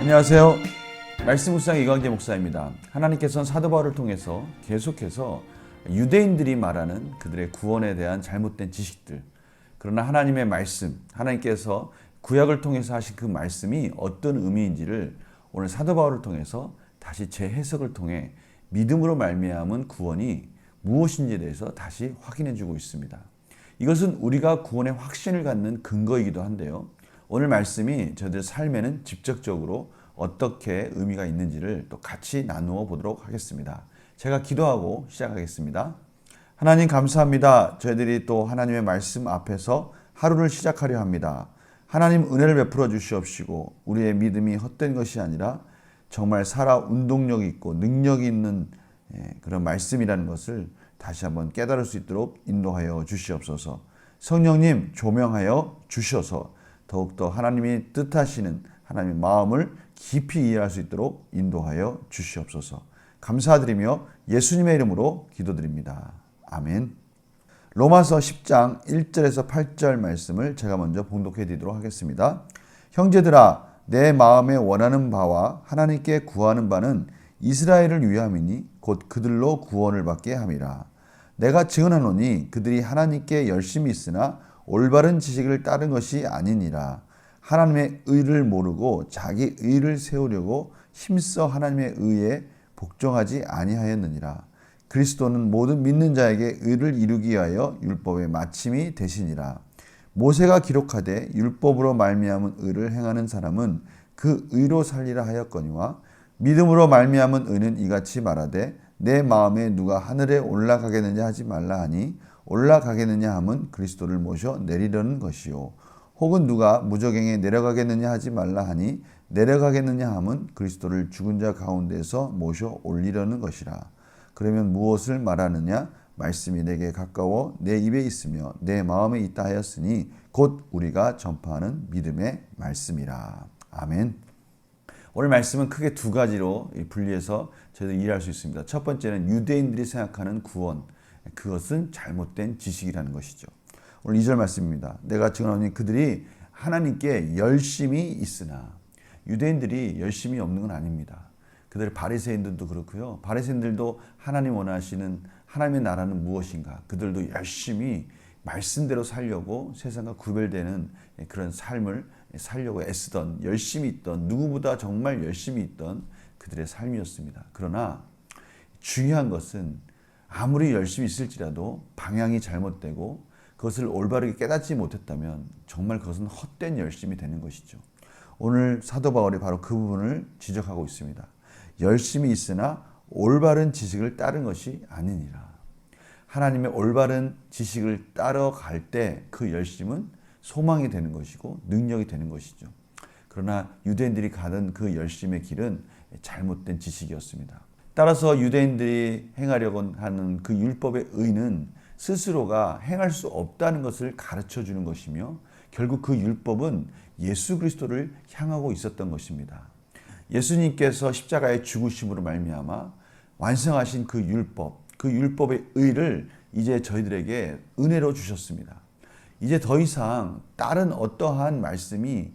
안녕하세요. 말씀 묵상 이광재 목사입니다. 하나님께서는 사도 바울을 통해서 계속해서 유대인들이 말하는 그들의 구원에 대한 잘못된 지식들, 그러나 하나님의 말씀, 하나님께서 구약을 통해서 하신 그 말씀이 어떤 의미인지를 오늘 사도 바울을 통해서 다시 재해석을 통해 믿음으로 말미암은 구원이 무엇인지에 대해서 다시 확인해 주고 있습니다. 이것은 우리가 구원의 확신을 갖는 근거이기도 한데요. 오늘 말씀이 저희들 삶에는 직접적으로 어떻게 의미가 있는지를 또 같이 나누어 보도록 하겠습니다. 제가 기도하고 시작하겠습니다. 하나님 감사합니다. 저희들이 또 하나님의 말씀 앞에서 하루를 시작하려 합니다. 하나님 은혜를 베풀어 주시옵시고 우리의 믿음이 헛된 것이 아니라 정말 살아 운동력이 있고 능력이 있는 그런 말씀이라는 것을 다시 한번 깨달을 수 있도록 인도하여 주시옵소서. 성령님 조명하여 주셔서 더욱더 하나님이 뜻하시는 하나님의 마음을 깊이 이해할 수 있도록 인도하여 주시옵소서. 감사드리며 예수님의 이름으로 기도드립니다. 아멘. 로마서 10장 1절에서 8절 말씀을 제가 먼저 봉독해 드리도록 하겠습니다. 형제들아 내 마음에 원하는 바와 하나님께 구하는 바는 이스라엘을 위함이니 곧 그들로 구원을 받게 함이라. 내가 증언하노니 그들이 하나님께 열심히 있으나 올바른 지식을 따른 것이 아니니라. 하나님의 의를 모르고 자기 의를 세우려고 힘써 하나님의 의에 복종하지 아니하였느니라. 그리스도는 모든 믿는 자에게 의를 이루기 위하여 율법의 마침이 되시니라. 모세가 기록하되 율법으로 말미암은 의를 행하는 사람은 그 의로 살리라 하였거니와 믿음으로 말미암은 의는 이같이 말하되 내 마음에 누가 하늘에 올라가겠느냐 하지 말라 하니 올라가겠느냐 함은 그리스도를 모셔 내리려는 것이요 혹은 누가 무저갱에 내려가겠느냐 하지 말라 하니 내려가겠느냐 함은 그리스도를 죽은 자 가운데서 모셔 올리려는 것이라. 그러면 무엇을 말하느냐? 말씀이 내게 가까워 내 입에 있으며 내 마음에 있다 하였으니 곧 우리가 전파하는 믿음의 말씀이라. 아멘. 오늘 말씀은 크게 두 가지로 분리해서 저희들 이해할 수 있습니다. 첫 번째는 유대인들이 생각하는 구원, 그것은 잘못된 지식이라는 것이죠. 오늘 2절 말씀입니다. 내가 증언하니 그들이 하나님께 열심히 있으나, 유대인들이 열심히 없는 건 아닙니다. 그들 바리새인들도 그렇고요. 바리새인들도 하나님 원하시는 하나님의 나라는 무엇인가, 그들도 열심히 말씀대로 살려고 세상과 구별되는 그런 삶을 살려고 애쓰던, 열심히 있던, 누구보다 정말 열심히 있던 그들의 삶이었습니다. 그러나 중요한 것은 아무리 열심히 있을지라도 방향이 잘못되고 그것을 올바르게 깨닫지 못했다면 정말 그것은 헛된 열심이 되는 것이죠. 오늘 사도 바울이 바로 그 부분을 지적하고 있습니다. 열심히 있으나 올바른 지식을 따른 것이 아니니라. 하나님의 올바른 지식을 따라갈 때 그 열심은 소망이 되는 것이고 능력이 되는 것이죠. 그러나 유대인들이 가던 그 열심의 길은 잘못된 지식이었습니다. 따라서 유대인들이 행하려고 하는 그 율법의 의는 스스로가 행할 수 없다는 것을 가르쳐 주는 것이며 결국 그 율법은 예수 그리스도를 향하고 있었던 것입니다. 예수님께서 십자가의 죽으심으로 말미암아 완성하신 그 율법, 그 율법의 의를 이제 저희들에게 은혜로 주셨습니다. 이제 더 이상 다른 어떠한 말씀의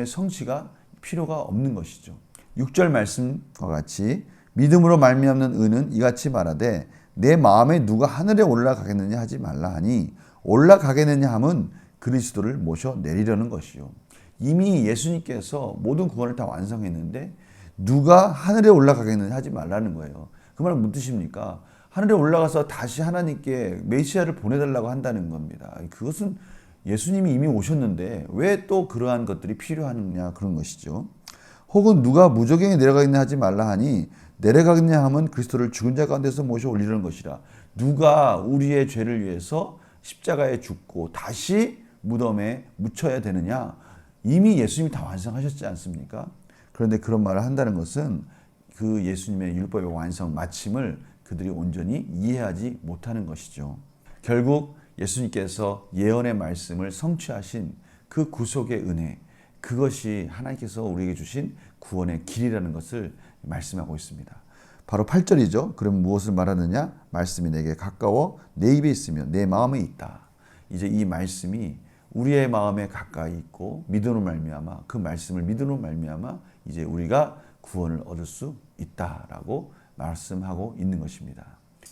성취가 필요가 없는 것이죠. 6절 말씀과 같이 믿음으로 말미암는 의는 이같이 말하되 내 마음에 누가 하늘에 올라가겠느냐 하지 말라 하니 올라가겠느냐 함은 그리스도를 모셔 내리려는 것이요. 이미 예수님께서 모든 구원을 다 완성했는데 누가 하늘에 올라가겠느냐 하지 말라는 거예요. 그 말은 무슨 뜻입니까? 하늘에 올라가서 다시 하나님께 메시아를 보내달라고 한다는 겁니다. 그것은 예수님이 이미 오셨는데 왜 또 그러한 것들이 필요하느냐, 그런 것이죠. 혹은 누가 무저갱에 내려가겠냐 하지 말라 하니 내려가겠냐 하면 그리스도를 죽은 자 가운데서 모셔 올리려는 것이라. 누가 우리의 죄를 위해서 십자가에 죽고 다시 무덤에 묻혀야 되느냐? 이미 예수님이 다 완성하셨지 않습니까? 그런데 그런 말을 한다는 것은 그 예수님의 율법의 완성 마침을 그들이 온전히 이해하지 못하는 것이죠. 결국 예수님께서 예언의 말씀을 성취하신 그 구속의 은혜, 그것이 하나님께서 우리에게 주신 구원의 길이라는 것을 말씀하고 있습니다. 바로 8절이죠. 그럼 무엇을 말하느냐? 말씀이 내게 가까워 내 입에 있으며 내 마음에 있다. 이제 이 말씀이 우리의 마음에 가까이 있고 믿음으로 말미암아 그 말씀을 믿음으로 말미암아 이제 우리가 구원을 얻을 수 있다라고 말씀하고 있는 것입니다.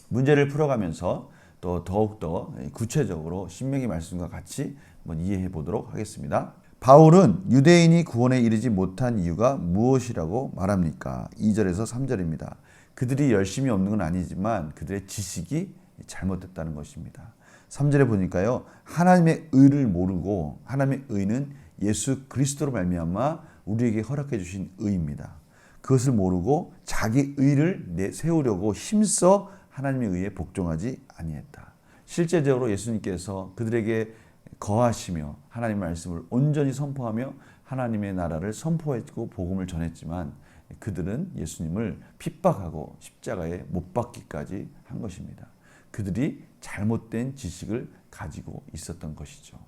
문제를 풀어가면서 또 더욱더 구체적으로 신명기 말씀과 같이 한번 이해해 보도록 하겠습니다. 바울은 유대인이 구원에 이르지 못한 이유가 무엇이라고 말합니까? 2절에서 3절입니다. 그들이 열심이 없는 건 아니지만 그들의 지식이 잘못됐다는 것입니다. 3절에 보니까요. 하나님의 의를 모르고 하나님의 의는 예수 그리스도로 말미암아 우리에게 허락해 주신 의입니다. 그것을 모르고 자기 의를 세우려고 힘써 하나님의 의에 복종하지 아니했다. 실제적으로 예수님께서 그들에게 거하시며 하나님의 말씀을 온전히 선포하며 하나님의 나라를 선포했고 복음을 전했지만 그들은 예수님을 핍박하고 십자가에 못 박기까지 한 것입니다. 그들이 잘못된 지식을 가지고 있었던 것이죠.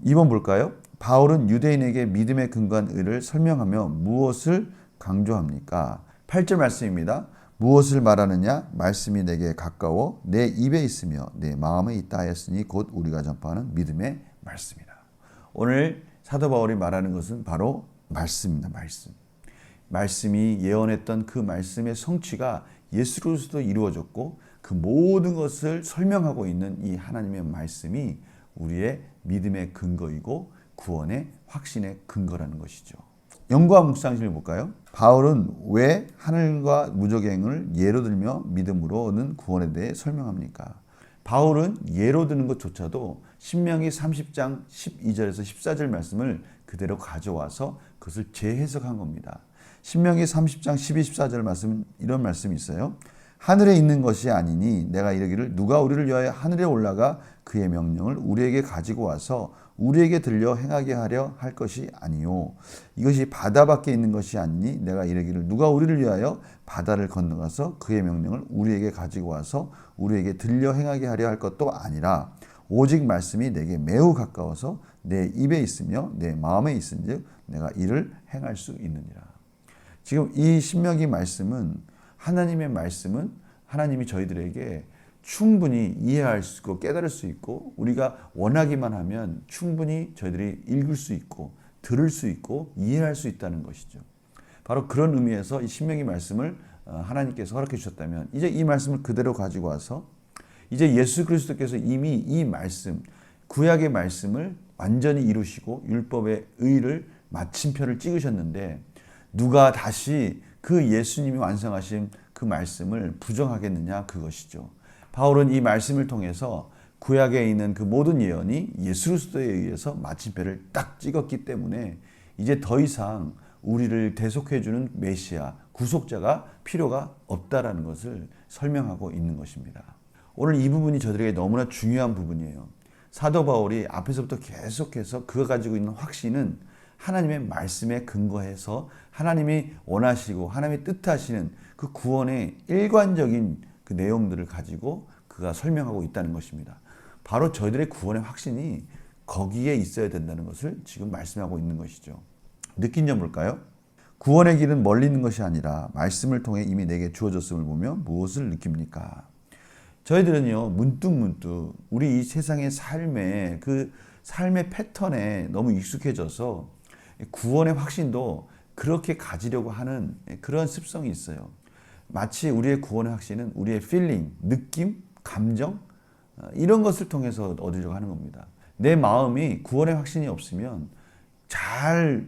2번 볼까요? 바울은 유대인에게 믿음의 근거한 의를 설명하며 무엇을 강조합니까? 8절 말씀입니다. 무엇을 말하느냐? 말씀이 내게 가까워 내 입에 있으며 내 마음에 있다 하였으니 곧 우리가 전파하는 믿음의 말씀이다. 오늘 사도 바울이 말하는 것은 바로 말씀입니다. 말씀이 예언했던 그 말씀의 성취가 예수 그리스도로 이루어졌고 그 모든 것을 설명하고 있는 이 하나님의 말씀이 우리의 믿음의 근거이고 구원의 확신의 근거라는 것이죠. 영과 묵상실을 볼까요? 바울은 왜 하늘과 무저갱을 예로 들며 믿음으로 얻는 구원에 대해 설명합니까? 바울은 예로 드는 것조차도 신명기 30장 12절에서 14절 말씀을 그대로 가져와서 그것을 재해석한 겁니다. 신명기 30장 12, 14절 말씀 이런 말씀이 있어요. 하늘에 있는 것이 아니니 내가 이르기를 누가 우리를 위하여 하늘에 올라가 그의 명령을 우리에게 가지고 와서 우리에게 들려 행하게 하려 할 것이 아니요 이것이 바다 밖에 있는 것이 아니니 내가 이르기를 누가 우리를 위하여 바다를 건너가서 그의 명령을 우리에게 가지고 와서 우리에게 들려 행하게 하려 할 것도 아니라 오직 말씀이 내게 매우 가까워서 내 입에 있으며 내 마음에 있은즉 내가 이를 행할 수 있느니라. 지금 이 신명기 말씀은 하나님의 말씀은 하나님이 저희들에게 충분히 이해할 수 있고 깨달을 수 있고 우리가 원하기만 하면 충분히 저희들이 읽을 수 있고 들을 수 있고 이해할 수 있다는 것이죠. 바로 그런 의미에서 이 신명기 말씀을 하나님께서 허락해 주셨다면 이제 이 말씀을 그대로 가지고 와서 이제 예수 그리스도께서 이미 이 말씀 구약의 말씀을 완전히 이루시고 율법의 의를 마침표를 찍으셨는데 누가 다시 그 예수님이 완성하신 그 말씀을 부정하겠느냐 그것이죠. 바울은 이 말씀을 통해서 구약에 있는 그 모든 예언이 예수 그리스도에 의해서 마침표를 딱 찍었기 때문에 이제 더 이상 우리를 대속해 주는 메시아, 구속자가 필요가 없다라는 것을 설명하고 있는 것입니다. 오늘 이 부분이 저들에게 너무나 중요한 부분이에요. 사도 바울이 앞에서부터 계속해서 그가 가지고 있는 확신은 하나님의 말씀에 근거해서 하나님이 원하시고 하나님이 뜻하시는 그 구원의 일관적인 그 내용들을 가지고 그가 설명하고 있다는 것입니다. 바로 저희들의 구원의 확신이 거기에 있어야 된다는 것을 지금 말씀하고 있는 것이죠. 느낀 점 볼까요? 구원의 길은 멀리 있는 것이 아니라 말씀을 통해 이미 내게 주어졌음을 보며 무엇을 느낍니까? 저희들은요 문득문득 우리 이 세상의 삶에 그 삶의 패턴에 너무 익숙해져서 구원의 확신도 그렇게 가지려고 하는 그런 습성이 있어요. 마치 우리의 구원의 확신은 우리의 필링, 느낌, 감정 이런 것을 통해서 얻으려고 하는 겁니다. 내 마음이 구원의 확신이 없으면 잘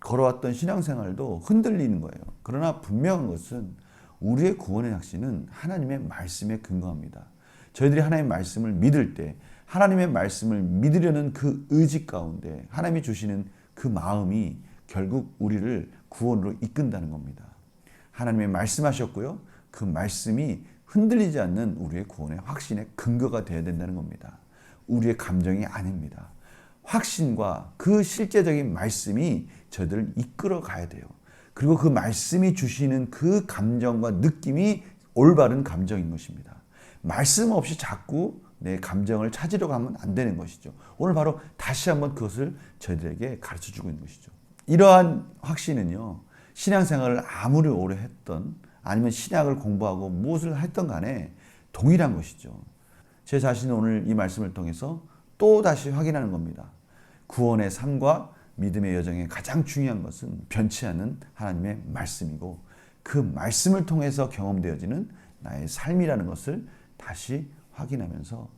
걸어왔던 신앙생활도 흔들리는 거예요. 그러나 분명한 것은 우리의 구원의 확신은 하나님의 말씀에 근거합니다. 저희들이 하나님의 말씀을 믿을 때 하나님의 말씀을 믿으려는 그 의지 가운데 하나님이 주시는 그 마음이 결국 우리를 구원으로 이끈다는 겁니다. 하나님의 말씀하셨고요. 그 말씀이 흔들리지 않는 우리의 구원의 확신의 근거가 되어야 된다는 겁니다. 우리의 감정이 아닙니다. 확신과 그 실제적인 말씀이 저희들을 이끌어 가야 돼요. 그리고 그 말씀이 주시는 그 감정과 느낌이 올바른 감정인 것입니다. 말씀 없이 자꾸 내 감정을 찾으려고 하면 안 되는 것이죠. 오늘 바로 다시 한번 그것을 저희들에게 가르쳐주고 있는 것이죠. 이러한 확신은요. 신앙생활을 아무리 오래 했던 아니면 신약을 공부하고 무엇을 했던 간에 동일한 것이죠. 제 자신은 오늘 이 말씀을 통해서 또 다시 확인하는 겁니다. 구원의 삶과 믿음의 여정에 가장 중요한 것은 변치 않는 하나님의 말씀이고 그 말씀을 통해서 경험되어지는 나의 삶이라는 것을 다시 확인하면서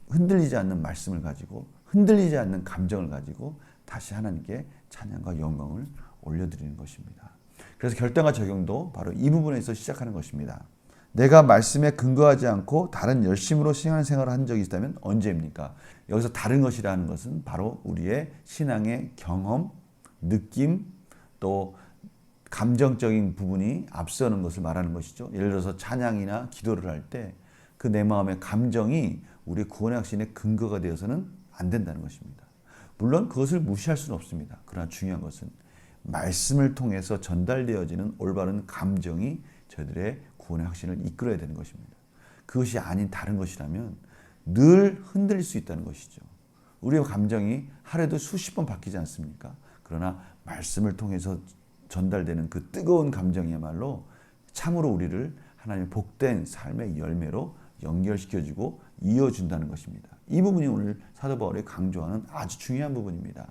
흔들리지 않는 말씀을 가지고 흔들리지 않는 감정을 가지고 다시 하나님께 찬양과 영광을 올려드리는 것입니다. 그래서 결단과 적용도 바로 이 부분에서 시작하는 것입니다. 내가 말씀에 근거하지 않고 다른 열심으로 신앙생활을 한 적이 있다면 언제입니까? 여기서 다른 것이라는 것은 바로 우리의 신앙의 경험, 느낌, 또 감정적인 부분이 앞서는 것을 말하는 것이죠. 예를 들어서 찬양이나 기도를 할 때 그 내 마음의 감정이 우리 구원의 확신의 근거가 되어서는 안 된다는 것입니다. 물론 그것을 무시할 수는 없습니다. 그러나 중요한 것은 말씀을 통해서 전달되어지는 올바른 감정이 저희들의 구원의 확신을 이끌어야 되는 것입니다. 그것이 아닌 다른 것이라면 늘 흔들릴 수 있다는 것이죠. 우리의 감정이 하루에도 수십 번 바뀌지 않습니까? 그러나 말씀을 통해서 전달되는 그 뜨거운 감정이야말로 참으로 우리를 하나님의 복된 삶의 열매로 연결시켜주고 이어준다는 것입니다. 이 부분이 오늘 사도 바울이 강조하는 아주 중요한 부분입니다.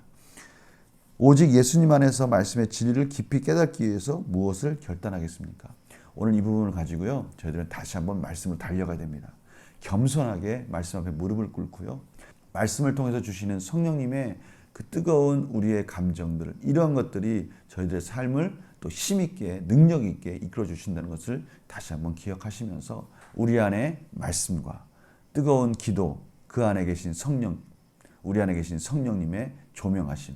오직 예수님 안에서 말씀의 진리를 깊이 깨닫기 위해서 무엇을 결단하겠습니까? 오늘 이 부분을 가지고요, 저희들은 다시 한번 말씀을 달려가야 됩니다. 겸손하게 말씀 앞에 무릎을 꿇고요, 말씀을 통해서 주시는 성령님의 그 뜨거운 우리의 감정들, 이러한 것들이 저희들의 삶을 또 힘있게 능력있게 이끌어 주신다는 것을 다시 한번 기억하시면서 우리 안에 말씀과 뜨거운 기도, 그 안에 계신 성령, 우리 안에 계신 성령님의 조명하심,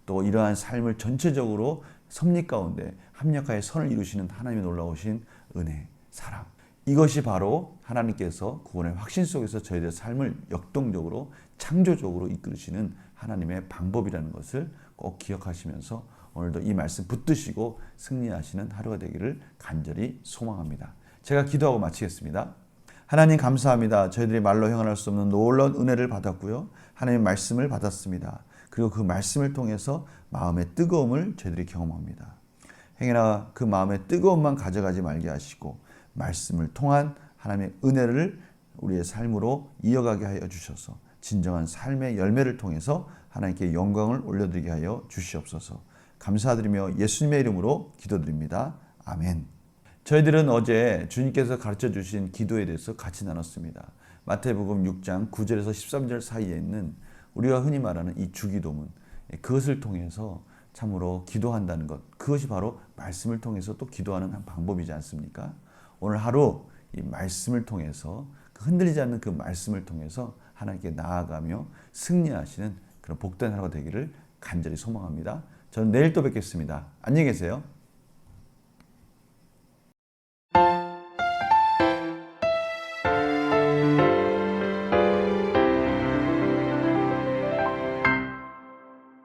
또 이러한 삶을 전체적으로 섭리 가운데 합력하여 선을 이루시는 하나님의 놀라우신 은혜, 사랑, 이것이 바로 하나님께서 구원의 확신 속에서 저희들의 삶을 역동적으로 창조적으로 이끌으시는 하나님의 방법이라는 것을 꼭 기억하시면서 오늘도 이 말씀 붙드시고 승리하시는 하루가 되기를 간절히 소망합니다. 제가 기도하고 마치겠습니다. 하나님 감사합니다. 저희들이 말로 형언할 수 없는 놀라운 은혜를 받았고요, 하나님의 말씀을 받았습니다. 그리고 그 말씀을 통해서 마음의 뜨거움을 저희들이 경험합니다. 행여나 그 마음의 뜨거움만 가져가지 말게 하시고 말씀을 통한 하나님의 은혜를 우리의 삶으로 이어가게 하여 주셔서 진정한 삶의 열매를 통해서 하나님께 영광을 올려드리게 하여 주시옵소서. 감사드리며 예수님의 이름으로 기도드립니다. 아멘. 저희들은 어제 주님께서 가르쳐 주신 기도에 대해서 같이 나눴습니다. 마태복음 6장 9절에서 13절 사이에 있는 우리가 흔히 말하는 이 주기도문, 그것을 통해서 참으로 기도한다는 것, 그것이 바로 말씀을 통해서 또 기도하는 한 방법이지 않습니까? 오늘 하루 이 말씀을 통해서 흔들리지 않는 그 말씀을 통해서 하나님께 나아가며 승리하시는 그런 복된 하루가 되기를 간절히 소망합니다. 저는 내일 또 뵙겠습니다. 안녕히 계세요.